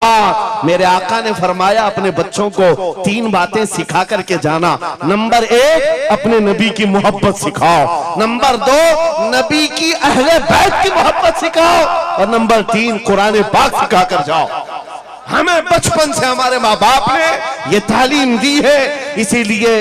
मेरे आका ने फरमाया अपने बच्चों को 3 बातें सिखा करके जाना। नंबर 1 अपने नबी की मोहब्बत सिखाओ, नंबर 2 नबी की अहले बैत की मोहब्बत सिखाओ, और नंबर 3 कुरान पाक सिखा कर जाओ। हमें बचपन से हमारे माँ बाप ने ये तालीम दी है, इसीलिए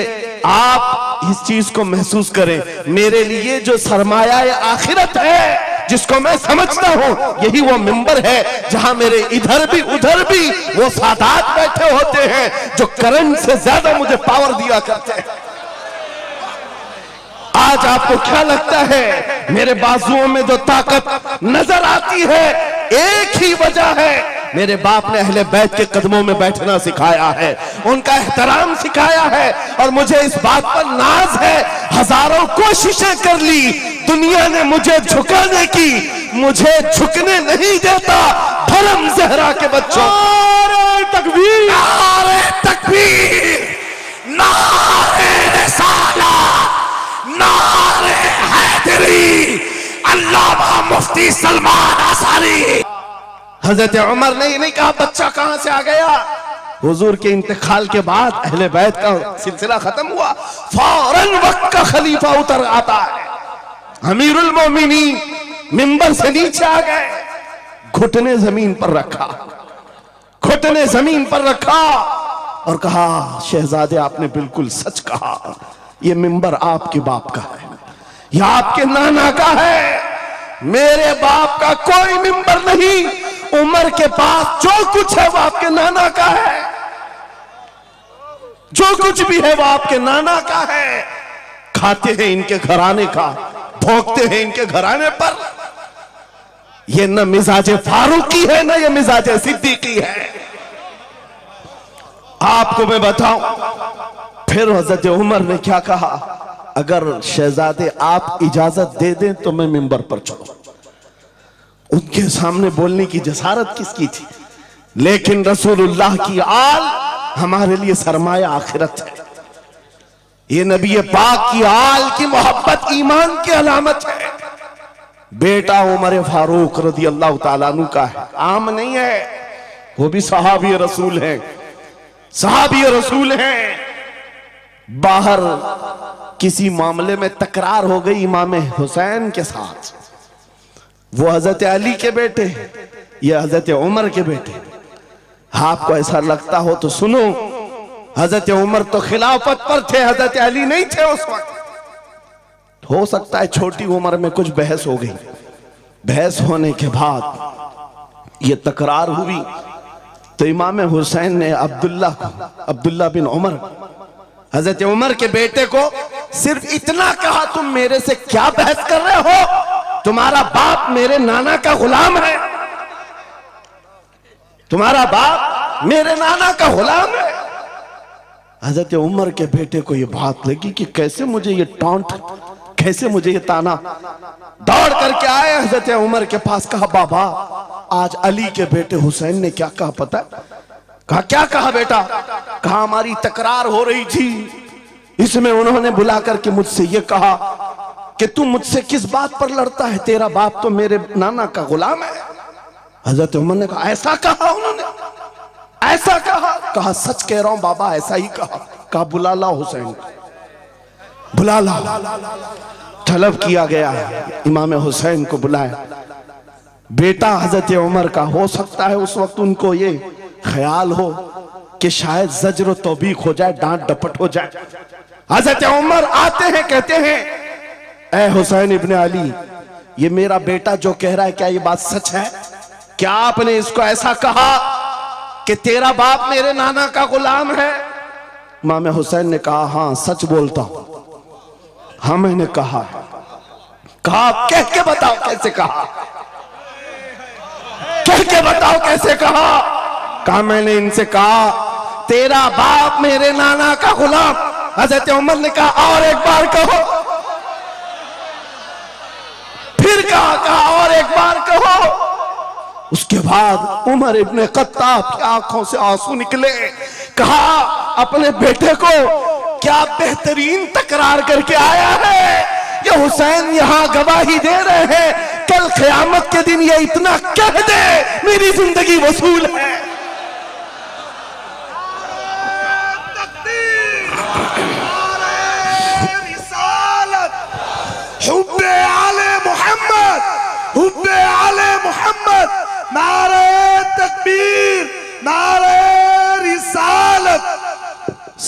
आप इस चीज को महसूस करें। मेरे लिए जो सरमाया आखिरत है जिसको मैं समझता हूं, यही वो मिंबर है जहां मेरे इधर भी उधर भी वो सादात बैठे होते हैं जो करंट से ज्यादा मुझे पावर दिया करते हैं। आज आपको क्या लगता है मेरे बाजुओं में जो ताकत नजर आती है, एक ही वजह है, मेरे बाप ने अहले बैत के कदमों में बैठना सिखाया है, उनका एहतराम सिखाया है, और मुझे इस बात पर नाज है। हजारों कोशिशें कर ली दुनिया ने मुझे झुकाने की, मुझे झुकने नहीं देता धर्म ज़हरा के बच्चों। नारे तकबीर, नारे तकबीर, नारे रिसालत, नारे हैदरी, अल्लामा मुफ्ती सलमान अंसारी। हजरत उमर ने नहीं कहा बच्चा कहां से आ गया। हुजूर के इंतकाल के बाद अहले बैत का सिलसिला खत्म हुआ, फौरन वक्त का खलीफा उतर आता है, अमीरुल मोमिनीन मिंबर से नीचे आ गए, घुटने जमीन पर रखा, घुटने जमीन पर रखा और कहा शहजादे आपने बिल्कुल सच कहा, यह मिंबर आपके बाप का है, यह आपके नाना का है, मेरे बाप का कोई मिंबर नहीं। उमर के पास जो कुछ है वो आपके नाना का है, जो कुछ भी है वो आपके नाना का है। खाते हैं इनके घराने का, भोंकते हैं इनके घराने पर। ये न मिजाजे फारूकी है न ये मिजाजे सिद्दीकी है। आपको मैं बताऊं फिर हजरत उमर ने क्या कहा, अगर शहजादे आप इजाजत दे दें तो मैं मिंबर पर चढ़ूं। उनके सामने बोलने की जसारत किसकी थी, लेकिन रसूलुल्लाह की आल हमारे लिए सरमाया आखिरत है। ये नबी पाक की आल की मोहब्बत ईमान की अलामत है। बेटा उमर फारूक रज़ी अल्लाह ताला अन्हु का है, आम नहीं है, वो भी सहाबी रसूल है, सहाबी रसूल हैं। बाहर किसी मामले में तकरार हो गई इमाम हुसैन के साथ, वो हजरत अली के बेटे, ये हजरत उमर के बेटे। आपको ऐसा लगता हो तो सुनो, हजरत उमर तो खिलाफत पर थे, हजरत अली नहीं थे उस वक्त। हो सकता है छोटी उम्र में कुछ बहस हो गई, बहस होने के बाद ये तकरार हुई तो इमाम हुसैन ने अब्दुल्ला बिन उमर, हजरत उमर के बेटे को सिर्फ इतना कहा, तुम मेरे से क्या बहस कर रहे हो, तुम्हारा बाप मेरे नाना का गुलाम है, तुम्हारा बाप मेरे नाना का गुलाम है। हजरत उमर के बेटे को यह बात लगी कि कैसे मुझे ये टॉन्ट, कैसे मुझे ये ताना। दौड़ करके आए हजरत उमर के पास, कहा बाबा आज अली के बेटे हुसैन ने क्या कहा पता? कहा क्या कहा बेटा? कहा हमारी तकरार हो रही थी, इसमें उन्होंने बुला करके मुझसे ये कहा कि तू मुझसे किस बात पर लड़ता है, तेरा बाप तो मेरे नाना का गुलाम है। हजरत उमर ने कहा ऐसा कहा उन्होंने, ऐसा कहा? कहा सच कह रहा हूं बाबा ऐसा ही कहा। कहा बुला ला हुसैन, बुला ला। तलब किया गया, इमाम हुसैन को बुलाया। बेटा हजरत उमर का, हो सकता है उस वक्त उनको ये ख्याल हो कि शायद जज्र तौबीक हो जाए, डांट डपट हो जाए। हजरत उमर आते हैं, कहते हैं ऐ हुसैन इब्ने अली, ये मेरा बेटा जो कह रहा है क्या ये बात सच है? क्या आपने इसको ऐसा कहा कि तेरा बाप मेरे नाना का गुलाम है? इमाम हुसैन ने कहा हाँ सच बोलता हूं। हाँ मैंने कहा। कहा कह के बताओ कैसे कहा, कह के बताओ कैसे कहा? कहा मैंने इनसे कहा तेरा बाप मेरे नाना का गुलाम। हजरत उमर ने कहा और एक बार कहो। फिर कहा और एक बार कहो। उसके बाद उमर इब्ने खत्ताब की आंखों से आंसू निकले। कहा अपने बेटे को क्या बेहतरीन तकरार करके आया है, ये हुसैन यहां गवाही दे रहे हैं, कल क़यामत के दिन ये इतना कह दे मेरी जिंदगी वसूल है।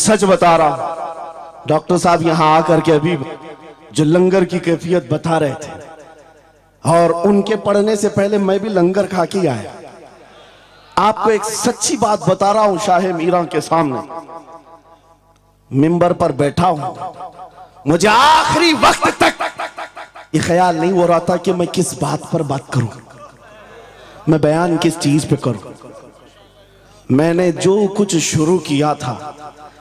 सच बता रहा हूं। डॉक्टर साहब यहां आकर के अभी जो लंगर की कैफियत बता रहे थे, और उनके पढ़ने से पहले मैं भी लंगर खा के आया। आपको एक सच्ची बात बता रहा हूं, शाह मीरा के सामने मिंबर पर बैठा हूं, मुझे आखिरी वक्त तक ये ख्याल नहीं हो रहा था कि मैं किस बात पर बात करूं, मैं बयान किस चीज पे करूं। मैंने जो कुछ शुरू किया था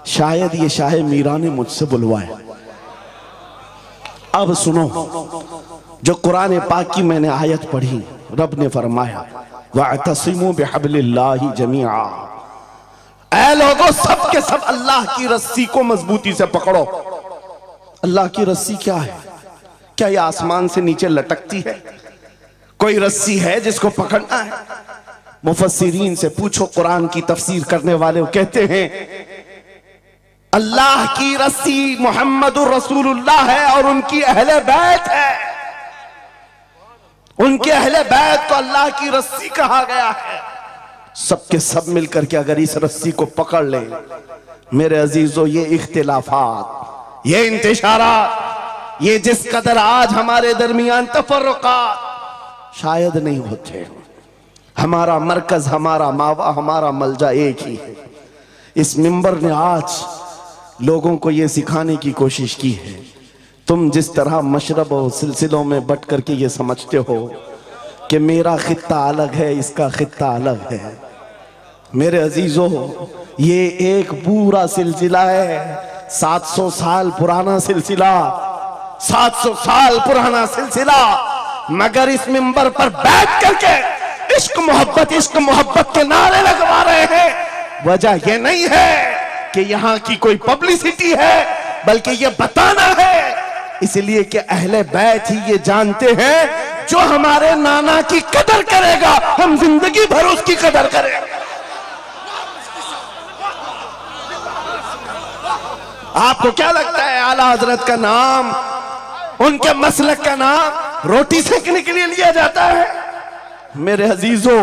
शायद ये शाह मीरा ने मुझसे बुलवाया। अब सुनो, जो कुरान पाक की मैंने आयत पढ़ी, रब ने फरमाया वअतसिमू बिहब्लिल्लाहि जमीआ, ऐ लोगों सब के सब अल्लाह की रस्सी को मजबूती से पकड़ो। अल्लाह की रस्सी क्या है? क्या ये आसमान से नीचे लटकती है? कोई रस्सी है जिसको पकड़ना है? मुफस्सिरीन से पूछो, कुरान की तफसीर करने वाले कहते हैं अल्लाह की रस्सी मुहम्मदुर रसूलुल्लाह है और उनकी अहले बैत है। उनके अहले बैत को अल्लाह की रस्सी कहा गया है। सबके सब मिलकर के अगर इस रस्सी को पकड़ ले, मेरे अजीजों, ये इख्तिलाफात, ये इंतशारात, ये जिस कदर आज हमारे दरमियान तफर्रुकात शायद नहीं होते। हमारा मरकज, हमारा मावा, हमारा मलजा एक ही है। इस मिंबर ने आज लोगों को यह सिखाने की कोशिश की है, तुम जिस तरह मशरब और सिलसिलों में बट करके ये समझते हो कि मेरा खित्ता अलग है, इसका खित्ता अलग है, मेरे अजीजों, ये एक पूरा सिलसिला है, 700 साल पुराना सिलसिला, 700 साल पुराना सिलसिला। मगर इस मिंबर पर बैठ करके इश्क मोहब्बत के नारे लगवा रहे हैं। वजह यह नहीं है कि यहां की कोई पब्लिसिटी है, बल्कि ये बताना है इसलिए कि अहले बैत ही ये जानते हैं जो हमारे नाना की कदर करेगा, हम जिंदगी भर उसकी कदर करेंगे। आपको क्या लगता है आला हजरत का नाम, उनके मसलक का नाम रोटी सेकने के लिए लिया जाता है? मेरे अजीजों,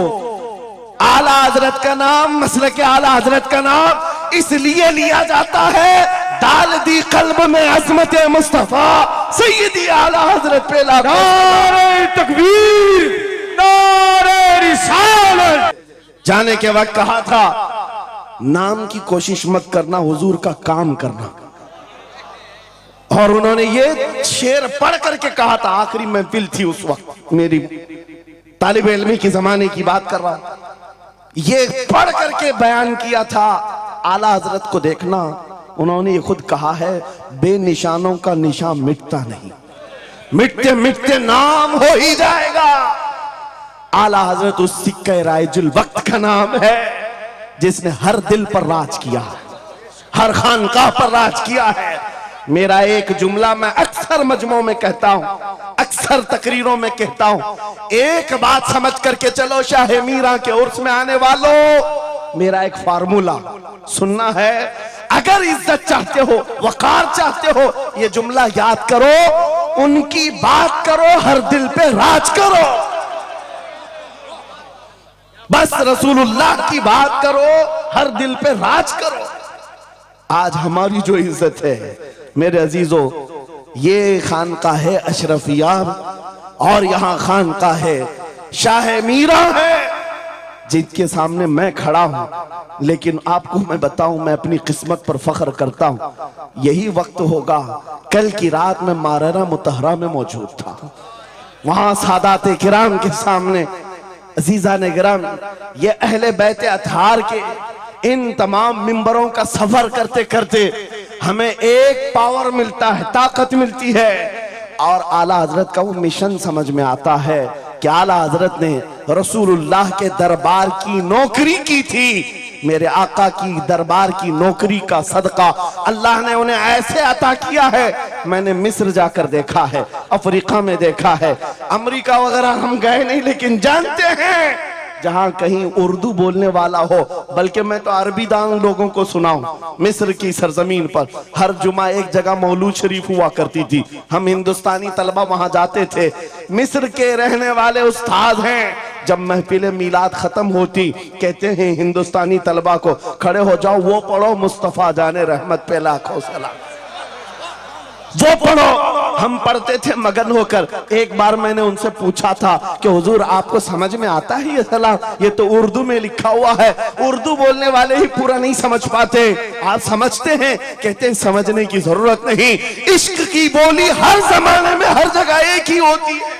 आला हजरत का नाम, मसलक आला हजरत का नाम इसलिए लिया जाता है, डाल दी कल्ब में अजमत मुस्तफा सैयदी आला हजरत पे नारे तकबीर, नारे रिसालत। जाने के वक्त कहा था नाम की कोशिश मत करना, हुजूर का काम करना। और उन्होंने ये शेर पढ़ करके कहा था, आखिरी महफिल थी उस वक्त, मेरी तालिब इल्मी की जमाने की बात कर रहा हूं, ये पढ़ करके बयान किया था। आला हजरत को देखना, उन्होंने ये खुद कहा है, बेनिशानों का निशान मिटता नहीं, मिटते मिटते नाम हो ही जाएगा। आला हजरत उस सिक्के राइजुल वक्त का नाम है जिसने हर दिल पर राज किया, हर खानकाह पर राज किया है। मेरा एक जुमला मैं अक्सर मजमों में कहता हूं, अक्सर तकरीरों में कहता हूं, एक बात समझ करके चलो शाह मीरा के उर्स में आने वालों, मेरा एक फार्मूला सुनना है। अगर इज्जत चाहते हो, वकार चाहते हो, ये जुमला याद करो, उनकी बात करो, हर दिल पे राज करो। बस रसूलुल्लाह की बात करो, हर दिल पे राज करो। आज हमारी जो इज्जत है मेरे अजीजों, ये खानका है अशरफिया और यहां खानका है शाह मीरा है, जिनके सामने मैं खड़ा हूं। लेकिन आपको मैं बताऊं, मैं अपनी किस्मत पर फख्र करता हूं। यही वक्त होगा, कल की रात में मारना मुतहरा में मौजूद था, वहां सादाते किराम के सामने, अजीजा ने गिराम, ये अहले बैत अतहार के इन तमाम मिंबरों का सफर करते करते हमें एक पावर मिलता है, ताकत मिलती है। और आला हजरत का वो मिशन समझ में आता है कि आला हजरत ने रसूलुल्लाह के दरबार की नौकरी की थी। मेरे आका की दरबार की नौकरी का सदका अल्लाह ने उन्हें ऐसे अता किया है। मैंने मिस्र जाकर देखा है, अफ्रीका में देखा है, अमेरिका वगैरह हम गए नहीं, लेकिन जानते हैं जहां कहीं उर्दू बोलने वाला हो, बल्कि मैं तो अरबी दान लोगों को सुनाऊं, मिस्र की सरजमीन पर हर जुमा एक जगह मौलूद शरीफ हुआ करती थी, हम हिंदुस्तानी तलबा वहां जाते थे। मिस्र के रहने वाले उस्ताद हैं, जब महफिल मीलाद खत्म होती, कहते हैं हिंदुस्तानी तलबा को खड़े हो जाओ, वो पढ़ो मुस्तफा जाने रहमत पे लाखों सलाम, वो पढ़ो। हम पढ़ते थे मगन होकर। एक बार मैंने उनसे पूछा था कि हुजूर आपको समझ में आता है ये सलाम? ये तो उर्दू में लिखा हुआ है, उर्दू बोलने वाले ही पूरा नहीं समझ पाते, आप समझते हैं? कहते हैं समझने की जरूरत नहीं, इश्क की बोली हर जमाने में हर जगह एक ही होती है।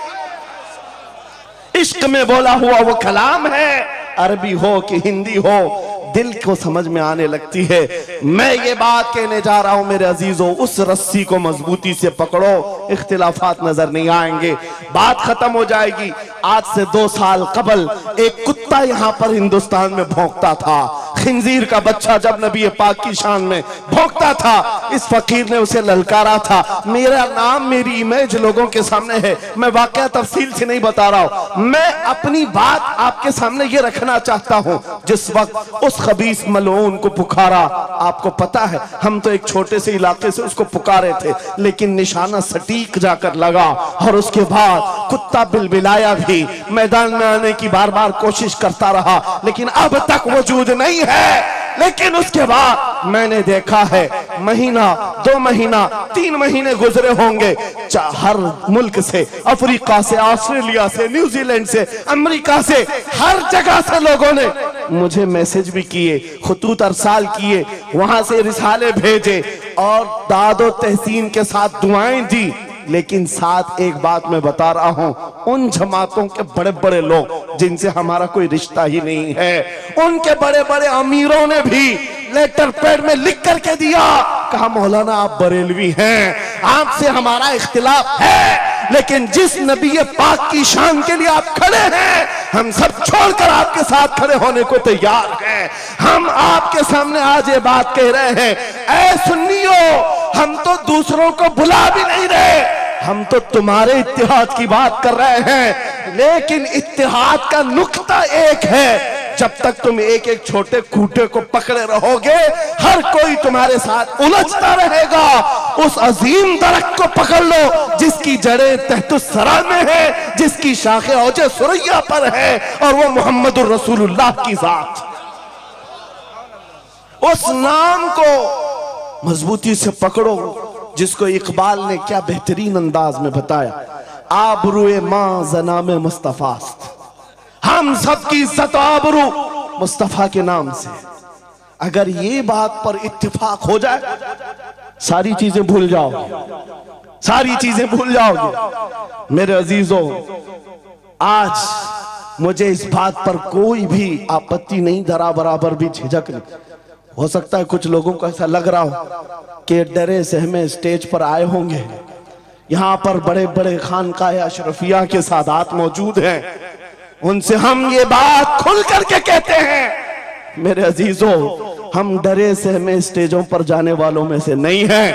इश्क में बोला हुआ वो कलाम है, अरबी हो कि हिंदी हो, दिल को समझ में आने लगती है। मैं ये बात कहने जा रहा हूं मेरे अजीजों, उस रस्सी को मजबूती से पकड़ो, इख्तिलाफात नजर नहीं आएंगे, बात खत्म हो जाएगी। आज से 2 साल कबल एक कुत्ता यहां पर हिंदुस्तान में भौंकता था, खिंजीर का बच्चा जब नबी पाक की शान में भौंकता था, इस फकीर ने उसे ललकारा था। मेरा नाम, मेरी इमेज लोगों के सामने है, मैं वाकया तफसील से नहीं बता रहा हूं, मैं अपनी बात आपके सामने ये रखना चाहता हूं। जिस वक्त उस खबीस मलऊन को पुकारा, आपको पता है हम तो एक छोटे से इलाके से उसको पुकारे थे, लेकिन निशाना सटीक जाकर लगा और उसके बाद कुत्ता बिलबिलाया भी, मैदान में आने की बार बार कोशिश करता रहा, लेकिन अब तक वजूद नहीं है। लेकिन उसके बाद मैंने देखा है, महीना 2 महीना 3 महीने गुजरे होंगे, हर मुल्क से, अफ्रीका से, ऑस्ट्रेलिया से, न्यूजीलैंड से, अमेरिका से, हर जगह से लोगों ने मुझे मैसेज भी किए, खुतूत अरसाल किए, वहां से रिसाले भेजे और दादो तहसीन के साथ दुआएं दी। लेकिन साथ एक बात मैं बता रहा हूं, उन जमातों के बड़े बड़े लोग जिनसे हमारा कोई रिश्ता ही नहीं है, उनके बड़े बड़े अमीरों ने भी लेटर पैड में लिख करके दिया, कहा मौलाना आप बरेलवी हैं, आपसे हमारा इख्तिलाफ है, लेकिन जिस नबी पाक की शान के लिए आप खड़े हैं, हम सब छोड़कर आपके साथ खड़े होने को तैयार हैं। हम आपके सामने आज ये बात कह रहे हैं, ऐ सुन्नियों, हम तो दूसरों को बुला भी नहीं रहे, हम तो तुम्हारे इत्तेहाद की बात कर रहे हैं, लेकिन इत्तेहाद का नुक्ता एक है, जब तक तुम एक एक छोटे खूंटे को पकड़े रहोगे, हर कोई तुम्हारे साथ उलझता रहेगा। उस अजीम दरख्त को पकड़ लो जिसकी जड़ें तहतुस्सरा में है, जिसकी शाखें औजे सुरैया पर है, और वो मोहम्मदुर रसूलुल्लाह की जात। उस नाम को मजबूती से पकड़ो, जिसको इकबाल ने क्या बेहतरीन अंदाज में बताया, आबरूए मां ज़नामे मुस्तफास्त, हम सबकी इज्जत आबरू मुस्तफा के नाम से। अगर ये बात पर इत्तिफाक हो जाए, सारी चीजें भूल जाओगे, सारी चीजें भूल जाओगे। मेरे अजीजों, आज मुझे इस बात पर कोई भी आपत्ति नहीं, दरा बराबर भी झिझक नहीं। हो सकता है कुछ लोगों को ऐसा लग रहा हो कि डरे सहमे स्टेज पर आए होंगे, यहां पर बड़े बड़े खानकाह अशरफिया के सादात मौजूद हैं, उनसे हम ये बात खुल करके कहते हैं। मेरे अजीजों, हम डरे सहमे स्टेजों पर जाने वालों में से नहीं हैं,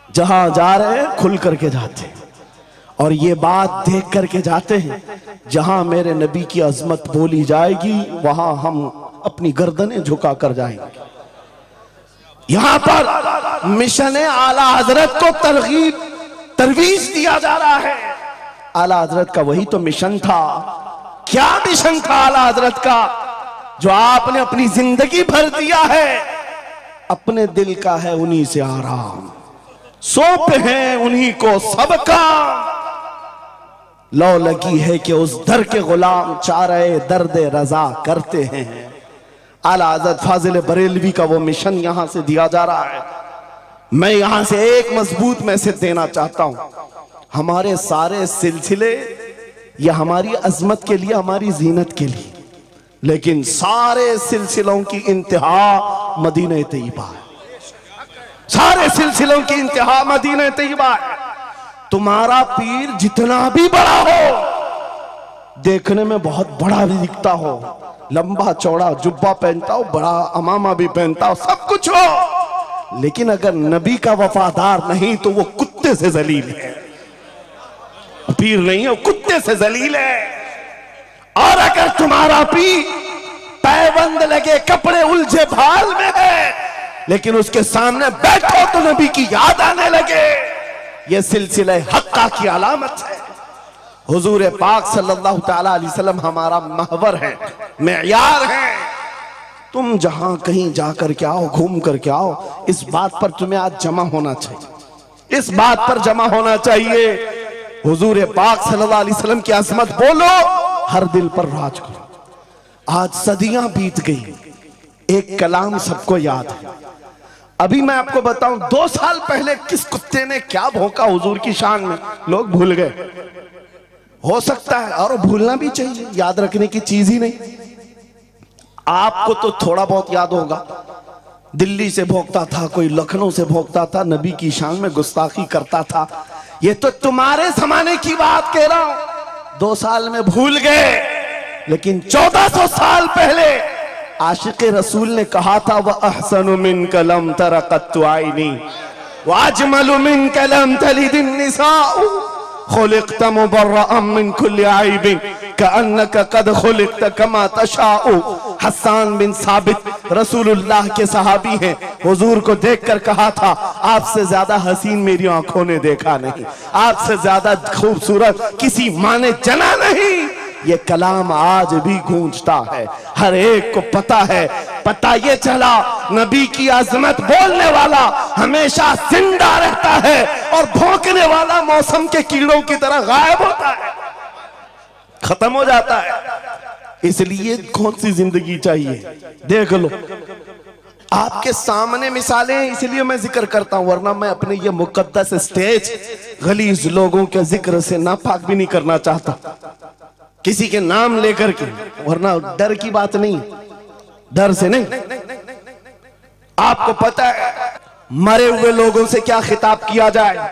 जहां जा रहे हैं खुल करके जाते हैं, और ये बात देख करके जाते हैं, जहां मेरे नबी की अजमत बोली जाएगी वहां हम अपनी गर्दनें झुका कर जाएंगे। यहां पर मिशन आला हजरत को तरवीज दिया जा रहा है। आला हजरत का वही तो मिशन था। क्या मिशन था आला हजरत का, जो आपने अपनी जिंदगी भर दिया है? अपने दिल का है उन्हीं से आराम, सौंपे हैं उन्हीं को सबका, लौ लगी है कि उस दर के गुलाम चारे दर्द रजा करते हैं। आला हजरत फाजिल बरेलवी का वो मिशन यहां से दिया जा रहा है। मैं यहां से एक मजबूत मैसेज देना चाहता हूं, हमारे सारे सिलसिले ये हमारी अजमत के लिए, हमारी जीनत के लिए, लेकिन सारे सिलसिलों की इंतहा मदीना तैयबा है। सारे सिलसिलों की इंतहा मदीना तैयबा है। तुम्हारा पीर जितना भी बड़ा हो, देखने में बहुत बड़ा भी दिखता हो, लंबा चौड़ा जुब्बा पहनता हो, बड़ा अमामा भी पहनता हो, सब कुछ हो, लेकिन अगर नबी का वफादार नहीं तो वो कुत्ते से जलील है। पीर नहीं है, वो कुत्ते से जलील है। और अगर तुम्हारा पीर पैबंद लगे कपड़े उलझे भाल में है, लेकिन उसके सामने बैठो तो नबी की याद आने लगे, यह सिलसिला हक्का की अलामत है। हुजूर पाक सल्लल्लाहु तआला अलैहि वसल्लम हमारा महवर है, मेयार है। तुम जहां कहीं जाकर के आओ, घूम करके आओ, इस बात पर तुम्हें आज जमा होना चाहिए, इस बात पर जमा होना चाहिए। हुजूर पाक सल्लल्लाहु अलैहि वसल्लम की अजमत बोलो, हर दिल पर राज करो। आज सदियां बीत गई, एक कलाम सबको याद है। अभी मैं आपको बताऊं, 2 साल पहले किस कुत्ते ने क्या भौंका हुजूर की शान में, लोग भूल गए। हो सकता है, और भूलना भी चाहिए, याद रखने की चीज ही नहीं। आपको तो थोड़ा बहुत याद होगा, दिल्ली से भौंकता था, कोई लखनऊ से भौंकता था, नबी की शान में गुस्ताखी करता था। ये तो तुम्हारे जमाने की बात कह रहा हूं, 2 साल में भूल गए। लेकिन 1400 साल पहले आशिक रसूल ने कहा था, वह अहसनु मिन कलम तरक़त आइनी व अजमलु मिन कलम तलिदिन निसाउ खुलिक़त मुबर्रअन मिन कुल्लि आइबिन कअन्नका क़द खुलिक़त कमा तशाउ। हस्सान बिन साबित रसूलुल्लाह के सहाबी हैं, हुजूर को देखकर कहा था, आपसे ज्यादा हसीन मेरी आंखों ने देखा नहीं, आपसे ज्यादा खूबसूरत किसी माँ ने जना नहीं। ये कलाम आज भी गूंजता है, हर एक को पता है। पता ये चला, नबी की अजमत बोलने वाला हमेशा जिंदा रहता है और भौंकने वाला मौसम के कीड़ों की तरह गायब होता है, खत्म हो जाता है। इसलिए कौन सी जिंदगी चाहिए, देख लो। आपके सामने मिसालें हैं, इसलिए मैं जिक्र करता हूं, वरना मैं अपने ये मुकद्दस स्टेज गलीज लोगों के जिक्र से नापाक भी नहीं करना चाहता, किसी के नाम लेकर के, वरना डर की बात नहीं, डर से नहीं। आपको पता है मरे हुए लोगों से क्या खिताब किया जाए,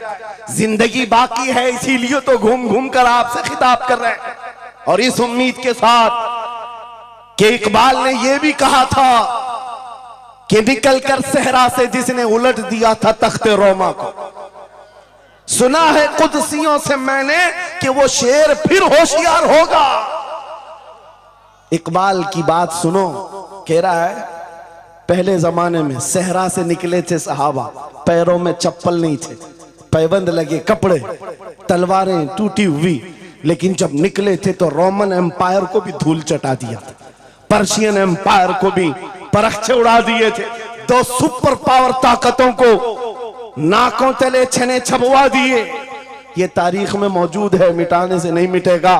जिंदगी बाकी है इसीलिए तो घूम घूम कर आपसे खिताब कर रहे हैं। और इस उम्मीद के साथ कि इकबाल ने यह भी कहा था कि निकल कर सहरा से जिसने उलट दिया था तख्ते रोमा को, सुना है कुदसियों से मैंने कि वो शेर फिर होशियार होगा। इकबाल की बात सुनो, कह रहा है पहले जमाने में सहरा से निकले थे सहाबा, पैरों में चप्पल नहीं थे, पैबंद लगे कपड़े, तलवारें टूटी हुई, लेकिन जब निकले थे तो रोमन एम्पायर को भी धूल चटा दिया था, पर्शियन एम्पायर को भी परखचे उड़ा दिए थे, 2 सुपर पावर ताकतों को नाकों तले छने छबवा दिए। ये तारीख में मौजूद है, मिटाने से नहीं मिटेगा।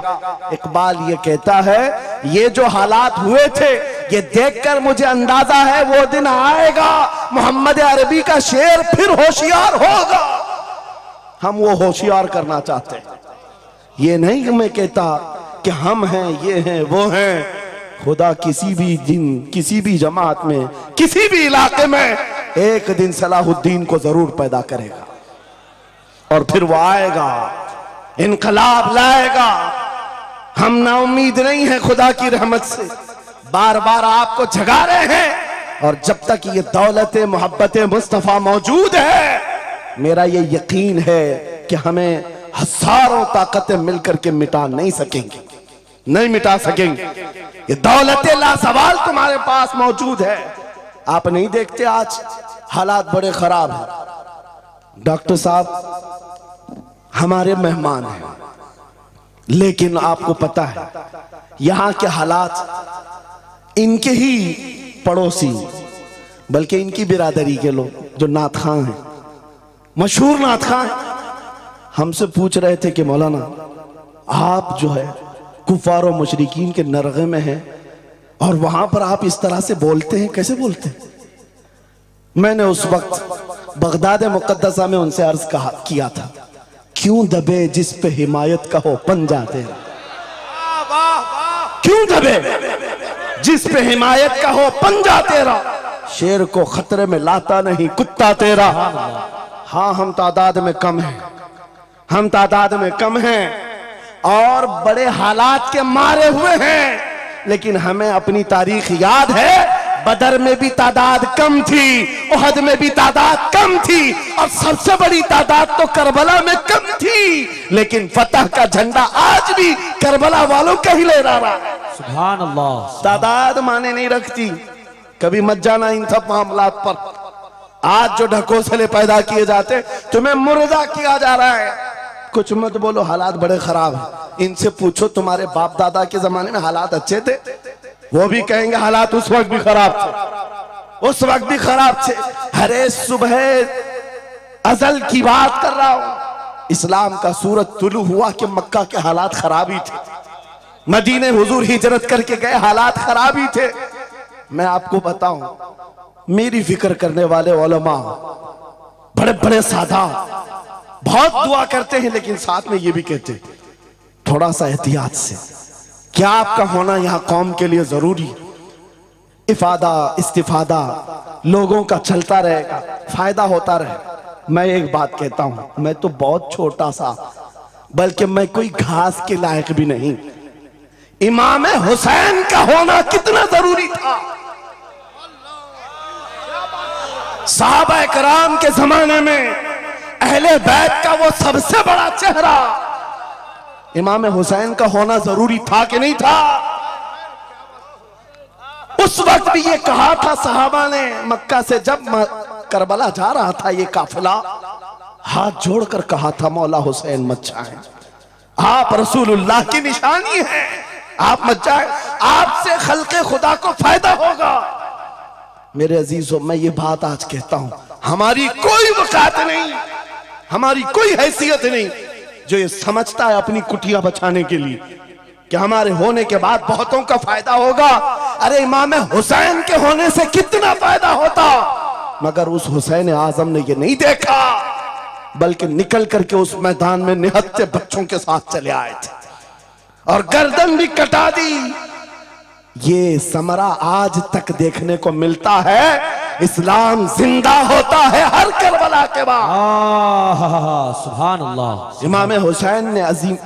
इकबाल ये कहता है, ये जो हालात हुए थे ये देखकर मुझे अंदाजा है वो दिन आएगा, मोहम्मद अरबी का शेर फिर होशियार होगा। हम वो होशियार करना चाहते हैं, ये नहीं मैं कहता कि हम हैं, ये हैं, वो हैं। खुदा किसी भी दिन, किसी भी जमात में, किसी भी इलाके में एक दिन सलाहुद्दीन को जरूर पैदा करेगा और फिर वो आएगा, इनकलाब लाएगा। हम ना उम्मीद नहीं है खुदा की रहमत से, बार बार आपको जगा रहे हैं। और जब तक ये दौलत मोहब्बत मुस्तफा मौजूद है, मेरा ये यकीन है कि हमें हजारों ताकतें मिलकर के मिटा नहीं सकेंगी, नहीं मिटा सकेंगे। ये दौलत लासवाल तुम्हारे पास मौजूद है। आप नहीं देखते आज हालात बड़े खराब हैं। डॉक्टर साहब हमारे मेहमान हैं, लेकिन आपको पता है यहां के हालात, इनके ही पड़ोसी बल्कि इनकी बिरादरी के लोग जो नात खां हैं, मशहूर नात खां हैं, हमसे पूछ रहे थे कि मौलाना आप जो है कुफार और मुशरिकीन के नरगे में हैं और वहां पर आप इस तरह से बोलते हैं, कैसे बोलते हैं? मैंने उस वक्त बगदाद मुकद्दसा में उनसे अर्ज किया था, क्यों दबे जिस पे हिमायत का हो पंजा तेरा, क्यों दबे जिस पे हिमायत का हो पंजा तेरा, शेर को खतरे में लाता नहीं कुत्ता तेरा। हाँ हम तादाद में कम हैं, हम तादाद में कम हैं और बड़े हालात के मारे हुए हैं, लेकिन हमें अपनी तारीख याद है। बदर में भी तादाद कम थी, उहद में भी तादाद कम थी और सबसे बड़ी तादाद तो करबला में कम थी, लेकिन फतह का झंडा आज भी करबला वालों का ही लहरा रहा है। सुभान अल्लाह। तादाद माने नहीं रखती, कभी मत जाना इन सब मामलात पर। आज जो ढकोसले पैदा किए जाते, तुम्हें मुर्दा किया जा रहा है, कुछ मत बोलो, हालात बड़े खराब है। इनसे पूछो तुम्हारे बाप दादा के जमाने में हालात अच्छे थे? वो भी कहेंगे हालात उस वक्त भी खराब थे, उस वक्त भी खराब थे। अरे सुबह अजल की बात कर रहा हूं। इस्लाम का सूरज तुलू हुआ कि मक्का के हालात खराब ही थे, मदीने हुजूर हिजरत करके गए, हालात खराब ही थे। मैं आपको बताऊं, मेरी फिक्र करने वाले उलमा, बड़े बड़े सादा बहुत दुआ करते हैं, लेकिन साथ में ये भी कहते हैं थोड़ा सा एहतियात से। क्या आपका होना यहां कौम के लिए जरूरी? इफादा इस्तिफादा लोगों का चलता रहेगा, फायदा होता रहे। मैं एक बात कहता हूं, मैं तो बहुत छोटा सा, बल्कि मैं कोई घास के लायक भी नहीं। इमाम हुसैन का होना कितना जरूरी था। सहाबा कराम के जमाने में अहले बैत का वो सबसे बड़ा चेहरा इमाम हुसैन का होना जरूरी था कि नहीं था? उस वक्त भी ये कहा था सहाबा ने, मक्का से जब करबला जा रहा था ये काफिला, हाथ जोड़कर कहा था मौला हुसैन मत जाए, आप रसूलुल्लाह की निशानी है, आप मत जाए, आपसे खल्के खुदा को फायदा होगा। मेरे अजीजों, मैं ये बात आज कहता हूं, हमारी कोई वकात नहीं, हमारी कोई हैसियत नहीं जो ये समझता है अपनी कुटिया बचाने के लिए कि हमारे होने के बाद बहुतों का फायदा होगा। अरे इमाम हुसैन के होने से कितना फायदा होता, मगर उस हुसैन आजम ने ये नहीं देखा, बल्कि निकल करके उस मैदान में निहत्ते बच्चों के साथ चले आए थे और गर्दन भी कटा दी। ये समरा आज तक देखने को मिलता है। इस्लाम जिंदा होता है हर करबला के बाद। सुभान अल्लाह। इमाम हुसैन ने अजीम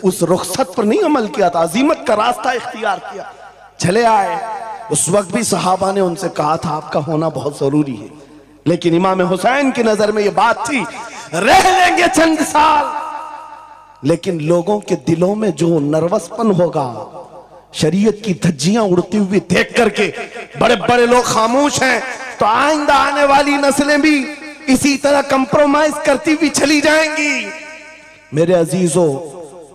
उस रुखसत पर नहीं अमल किया था, अजीमत का रास्ता इख्तियार किया, चले आए। उस वक्त भी सहाबा ने उनसे कहा था आपका होना बहुत जरूरी है, लेकिन इमाम हुसैन की नजर में ये बात थी रह लेंगे चंद साल, लेकिन लोगों के दिलों में जो नर्वसपन होगा, शरीयत की धज्जियां उड़ती हुई देख करके बड़े बड़े लोग खामोश हैं, तो आइंदा आने वाली नस्लें भी इसी तरह कंप्रोमाइज करती हुई चली जाएंगी। मेरे अजीजों,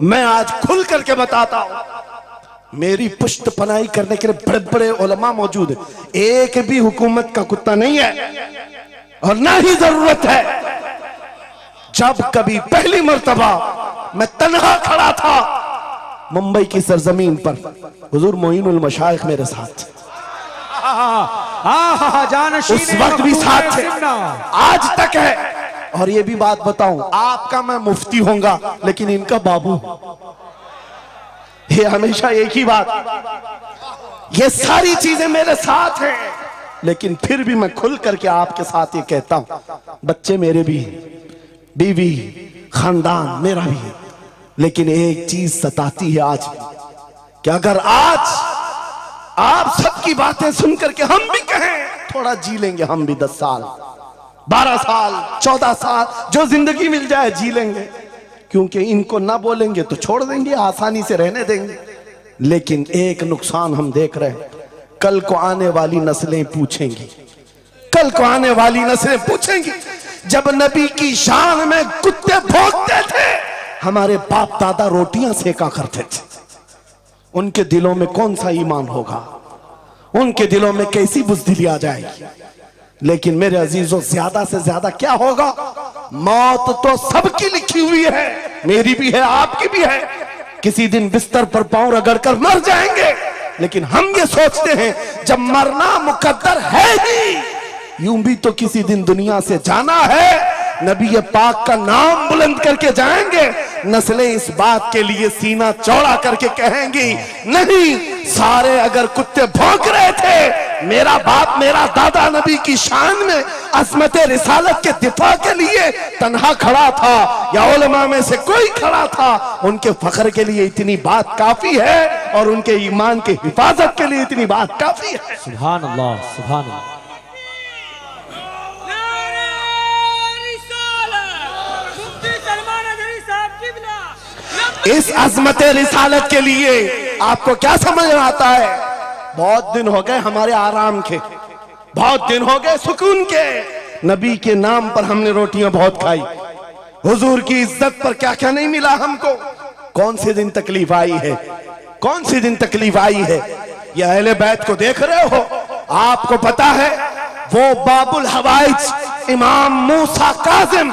मैं आज खुल करके बताता हूं, मेरी पुष्ट पनाही करने के लिए बड़े बड़े उलमा मौजूद है, एक भी हुकूमत का कुत्ता नहीं है और ना ही जरूरत है। जब कभी पहली मर्तबा मैं तन्हा खड़ा था मुंबई की सरजमीन पर, हुजूर मोइनुल मशाइख मेरे साथ, उस वक्त भी साथ थे, आज तक है। और ये भी बात बताऊं, आपका मैं मुफ्ती होऊंगा लेकिन इनका बाबू, ये हमेशा एक ही बात, ये सारी चीजें मेरे साथ हैं, लेकिन फिर भी मैं खुल करके आपके साथ ये कहता हूं, बच्चे मेरे भी हैं, बीवी खानदान मेरा भी है, लेकिन एक चीज सताती है आज भी कि अगर आज आप सबकी बातें सुन करके हम भी कहें थोड़ा जी लेंगे, हम भी 10 साल 12 साल 14 साल जो जिंदगी मिल जाए जी लेंगे, क्योंकि इनको ना बोलेंगे तो छोड़ देंगे, आसानी से रहने देंगे। लेकिन एक नुकसान हम देख रहे हैं, कल को आने वाली नस्लें पूछेंगी, कल को आने वाली नस्लें पूछेंगी, जब नबी की शान में कुत्ते भौंकते थे, हमारे बाप दादा रोटियां सेका करते थे, उनके दिलों में कौन सा ईमान होगा, उनके दिलों में कैसी बुज़दिली आ जाएगी। लेकिन मेरे अजीजों, ज्यादा से ज्यादा क्या होगा, मौत तो सबकी लिखी हुई है, मेरी भी है, आपकी भी है, किसी दिन बिस्तर पर पांव रगड़ कर मर जाएंगे। लेकिन हम ये सोचते हैं जब मरना मुकद्दर है ही, यूं भी तो किसी दिन दुनिया से जाना है, नबी पाक का नाम बुलंद करके जाएंगे, नस्लें इस बात के लिए सीना चौड़ा करके कहेंगी, नहीं सारे अगर कुत्ते भौंक रहे थे, मेरा बाप मेरा दादा नबी की शान में अज़मत रिसालत के दिफा के लिए तन्हा खड़ा था या उलमा में से कोई खड़ा था, उनके फख्र के लिए इतनी बात काफी है और उनके ईमान के हिफाजत के लिए इतनी बात काफी है। सुभान अल्लाह, सुभान अल्लाह। इस अज़मत रिसालत के लिए आपको क्या समझ में आता है, बहुत दिन हो गए हमारे आराम के, बहुत दिन हो गए सुकून के, नबी के नाम पर हमने रोटियां बहुत खाई, हुजूर की इज्जत पर क्या क्या नहीं मिला हमको, कौन से दिन तकलीफ आई है, कौन सी दिन तकलीफ आई है? ये अहले बैत को देख रहे हो? आपको पता है वो बाबुल हवाइज इमाम मूसा काजिम,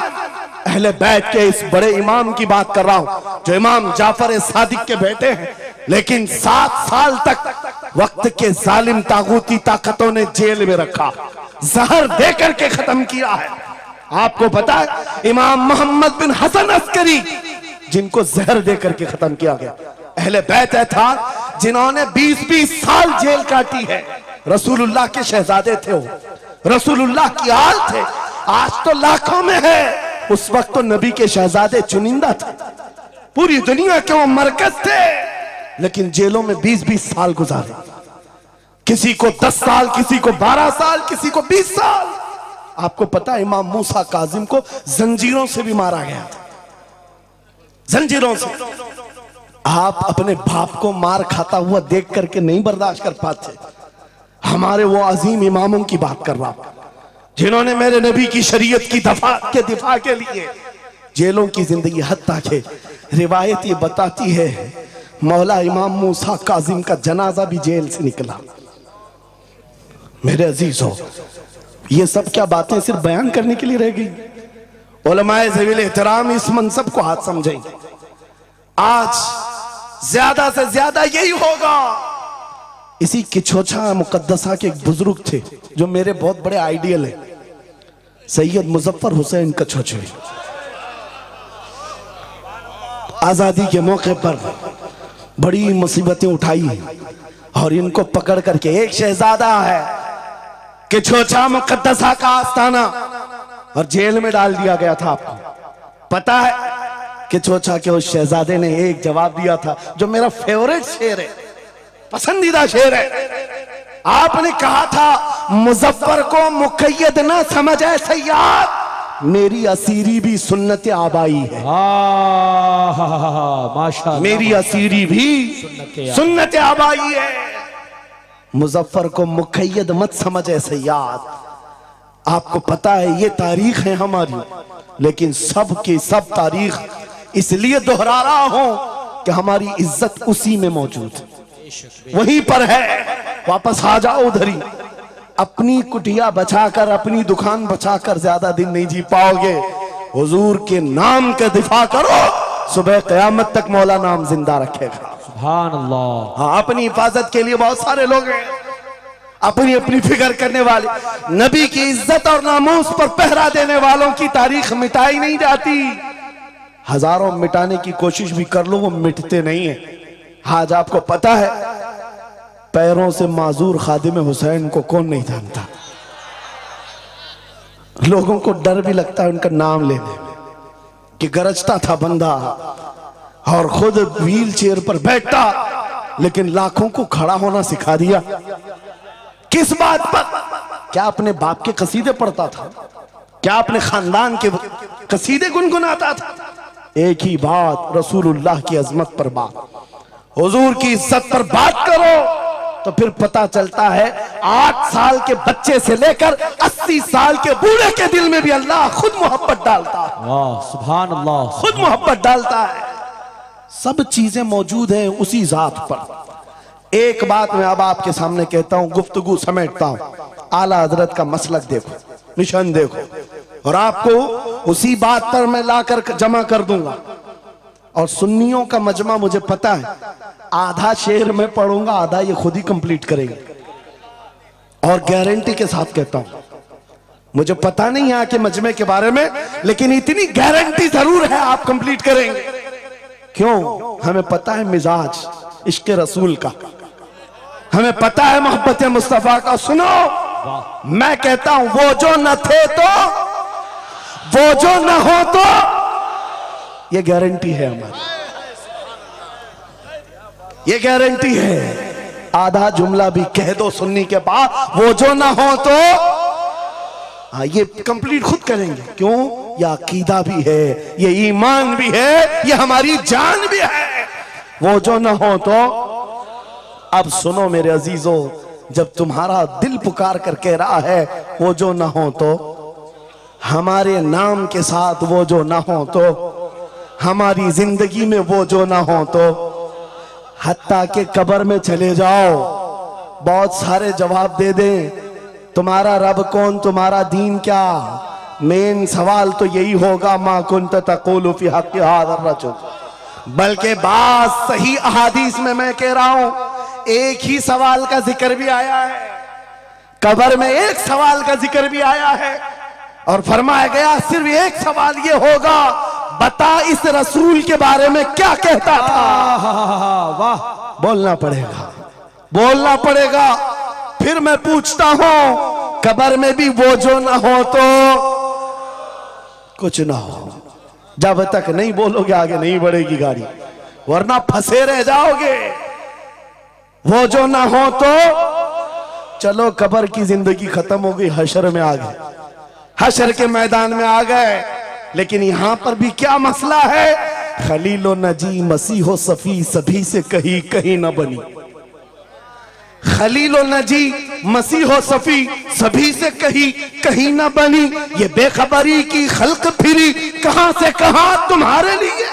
अहले बैत के इस बड़े इमाम की बात कर रहा हूं जो इमाम जाफर सादिक के बेटे हैं, लेकिन 7 साल तक वक्त के जालिम तागूती ताकतों ने जेल में रखा, जहर देकर के खत्म किया है। आपको पता है इमाम मोहम्मद बिन हसन अस्करी जिनको जहर देकर के खत्म किया गया, अहले बैत था जिन्होंने 20-20 साल जेल काटी है। रसूलुल्लाह के शहजादे थे वो, रसूलुल्लाह की आल थे। आज तो लाखों में है, उस वक्त तो नबी के शहजादे चुनिंदा थे, पूरी दुनिया के वो मरकज थे, लेकिन जेलों में 20-20 साल गुजारे। किसी को 10 साल, किसी को 12 साल, किसी को 20 साल। आपको पता है इमाम मूसा काजिम को जंजीरों से भी मारा गया था, जंजीरों से। आप अपने बाप को मार खाता हुआ देख करके नहीं बर्दाश्त कर पाते। हमारे वो अजीम इमामों की बात कर रहा हूं जिन्होंने मेरे नबी की शरीयत की दिफा के लिए जेलों की जिंदगी, हत्ता के रिवायत ये बताती है मौला इमाम मूसा काजिम का जनाजा भी जेल से निकला। मेरे अजीजों, ये सब क्या बातें सिर्फ बयान करने के लिए रह गई? उलमाए ज़वील एहतराम इस मनसब को हाथ समझें। आज ज्यादा से ज्यादा यही होगा। इसी किछोछा मुकद्दसा के एक बुजुर्ग थे जो मेरे बहुत बड़े आइडियल है, सैयद मुजफ्फर हुसैन कछोछड़ी। आजादी के मौके पर बड़ी मुसीबतें उठाई और इनको पकड़ करके, एक शहजादा है किछोछा मुकद्दसा का आस्ताना, और जेल में डाल दिया गया था। आपको पता है किछोछा के उस शहजादे ने एक जवाब दिया था जो मेरा फेवरेट शेर है, पसंदीदा शेर है। आपने कहा था मुजफ्फर को मुकय्यद ना समझ ऐ सय्याद, मेरी असीरी भी सुन्नत आबाई है। माशाअल्लाह, मेरी असीरी भी सुन्नत आबाई है। मुजफ्फर को मुकय्यद मत समझ ऐ सय्याद। आपको पता है ये तारीख है हमारी, लेकिन सब की सब तारीख इसलिए दोहरा रहा हूं कि हमारी इज्जत उसी में मौजूद है, वहीं पर है। वापस आ जाओ उधर ही। अपनी कुटिया बचाकर, अपनी दुकान बचाकर ज्यादा दिन नहीं जी पाओगे। हुजूर के नाम का दिफा करो, सुबह क़यामत तक मौला नाम जिंदा रखेगा। सुभान अल्लाह। हाँ, अपनी हिफाजत के लिए बहुत सारे लोग हैं, अपनी अपनी फिक्र करने वाले। नबी की इज्जत और नामूस पर पहरा देने वालों की तारीख मिटाई नहीं जाती। हजारों मिटाने की कोशिश भी कर लो, वो मिटते नहीं है। आज आपको पता है पैरों से माजूर खादिम हुसैन को कौन नहीं जानता। लोगों को डर भी लगता है उनका नाम लेने में कि गरजता था बंदा और खुद व्हील चेयर पर बैठता, लेकिन लाखों को खड़ा होना सिखा दिया। किस बात पर? क्या अपने बाप के कसीदे पढ़ता था? क्या अपने खानदान के कसीदे गुनगुनाता था? एक ही बात, रसूलुल्लाह की अजमत पर बात, हुजूर की इज्जत पर बात करो तो फिर पता चलता है 8 साल के बच्चे से लेकर 80 साल के बूढ़े के दिल में भी अल्लाह खुद मोहब्बत डालता है। वाह, सुभान अल्लाह, खुद मोहब्बत डालता है। सब चीजें मौजूद हैं उसी जात पर। एक बात मैं अब आपके सामने कहता हूं, गुफ्तगू समेटता हूं। आला हजरत का मसलक देखो, मिशन देखो, और आपको उसी बात पर मैं लाकर जमा कर दूंगा। और सुन्नियों का मजमा मुझे पता है, आधा शेर मैं पढ़ूंगा, आधा ये खुद ही कंप्लीट करेंगे, और गारंटी के साथ कहता हूं। मुझे पता नहीं यहाँ के मजमे के बारे में, लेकिन इतनी गारंटी जरूर है आप कंप्लीट करेंगे। क्यों? हमें पता है मिजाज इश्क रसूल का, हमें पता है मोहब्बत मुस्तफा का। सुनो, मैं कहता हूं वो जो न थे तो, वो जो न हो तो, ये गारंटी है हमारी, ये गारंटी है। आधा जुमला भी कह दो सुन्नी के बाद, वो जो ना हो तो, हाँ ये कंप्लीट खुद करेंगे। क्यों? ये अकीदा भी है, ये ईमान भी है, ये हमारी जान भी है। वो जो ना हो तो। अब सुनो मेरे अजीजों, जब तुम्हारा दिल पुकार कर कह रहा है वो जो ना हो तो, हमारे नाम के साथ वो जो ना हो तो, हमारी जिंदगी में वो जो ना हो तो हत्ता के कब्र में चले जाओ, बहुत सारे जवाब दे दें, तुम्हारा रब कौन, तुम्हारा दीन क्या, मेन सवाल तो यही होगा मा कुंत तक़ूलु फी हक़्क़ि हाज़ा रजुल। बल्कि बात सही अहादीस में मैं कह रहा हूं, एक ही सवाल का जिक्र भी आया है, कब्र में एक सवाल का जिक्र भी आया है, और फरमाया गया सिर्फ एक सवाल ये होगा, बता इस रसूल के बारे में क्या कहता था। वाह, बोलना पड़ेगा, बोलना पड़ेगा। फिर मैं पूछता हूं, कब्र में भी वो जो ना हो तो कुछ ना हो। जब तक नहीं बोलोगे आगे नहीं बढ़ेगी गाड़ी, वरना फंसे रह जाओगे। वो जो ना हो तो चलो कब्र की जिंदगी खत्म हो गई, हशर में आ गए, हशर के मैदान में आ गए। लेकिन यहां पर भी क्या मसला है, खलीलो नजी मसीहो सफी सभी से कहीं कहीं ना बनी। खलीलो नजी मसीहो सफी सभी से कहीं कहीं ना बनी, ये बेखबरी की खल्क फिरी कहां से कहां तुम्हारे लिए।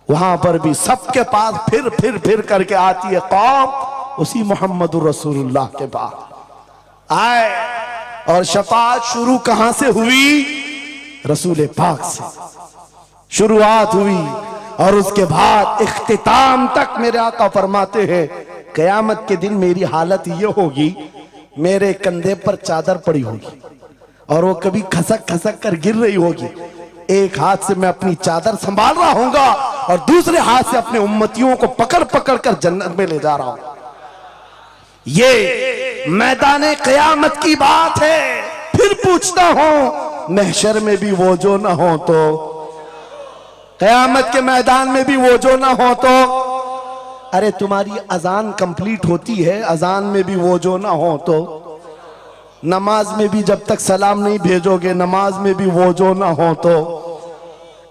वहां पर भी सबके पास फिर करके आती है कौम उसी मोहम्मद रसूलुल्लाह के पास आए, और शफाअत शुरू कहां से हुई, रसूल पाक से शुरुआत हुई, और उसके बाद इख्तिताम तक मेरे आका फरमाते हैं कयामत के दिन मेरी हालत ये होगी, मेरे कंधे पर चादर पड़ी होगी और वो कभी खसक खसक कर गिर रही होगी। एक हाथ से मैं अपनी चादर संभाल रहा हूंगा और दूसरे हाथ से अपने उम्मतियों को पकड़ पकड़ कर जन्नत में ले जा रहा हूं। ये मैदान कयामत की बात है। फिर पूछता हूं, महशर में भी वो जो ना हो तो, कयामत के मैदान में भी वो जो ना हो तो, अरे तुम्हारी अजान कंप्लीट होती है, अजान में भी वो जो ना हो तो, नमाज में भी जब तक सलाम नहीं भेजोगे, नमाज में भी वो जो ना हो तो,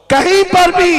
कहीं पर भी